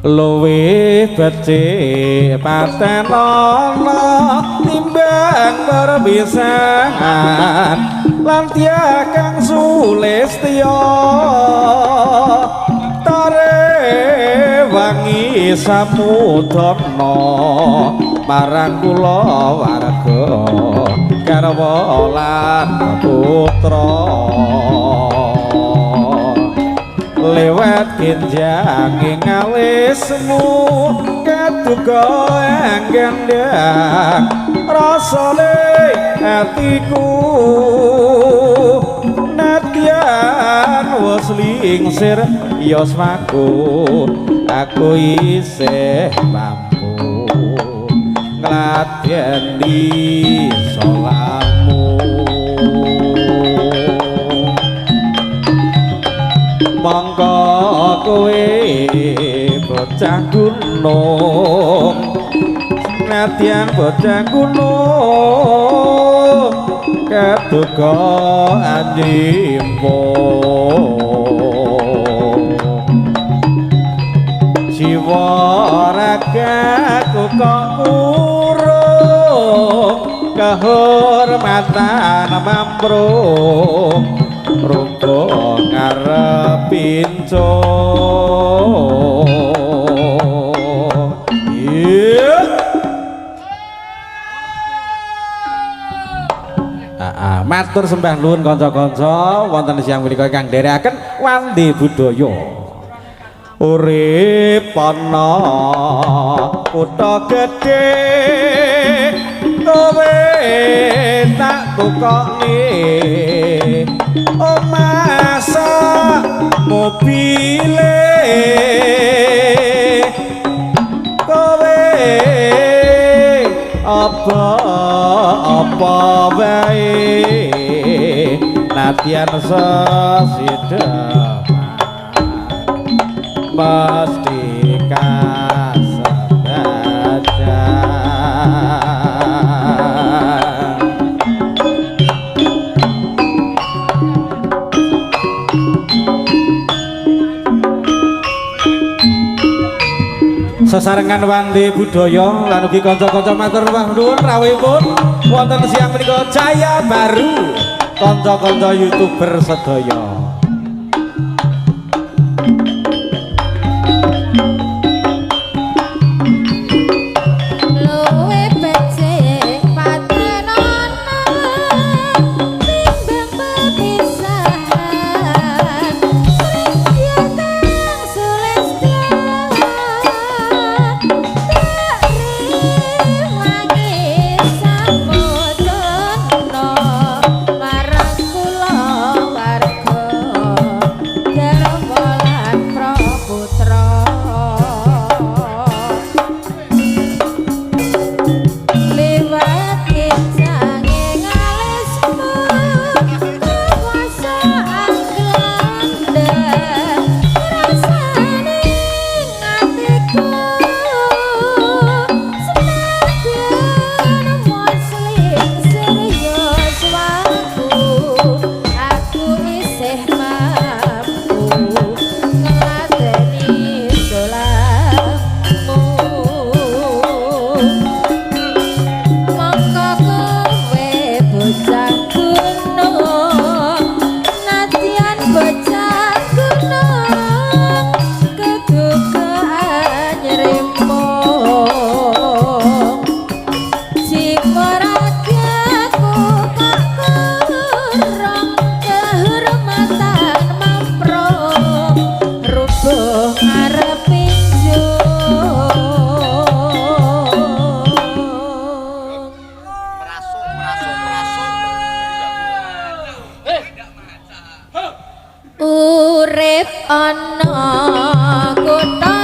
luwih becik paten ana timbang perpisahan lan tiakang sulistya tare wangi samudana marang kula warga garwa lan putra lewat kinjang ngalismu kaduga engendang rasane atiku nadyan wis lingsir yosmaku aku isih mampu ngladeni solamu monggo kowe bocah gunung nadyan bocah gunung kaduga anjimpo jiwa ragaku kok urung kehormatan mamprung rupa ngarepin matur sembah nuwun kanca-kanca wonten siang menika kang nderekaken wandi budaya urip ana kutha gedhe kowe tak tukokne omasa mobile kowe apa wae nadyan sasidaman mesti kasabadan sesarengan wandi budaya lan ugi kanca-kanca matur nuwun rawuhipun wonten siang menika Jaya Baru kanca-kanca YouTuber sedaya urip ana kutha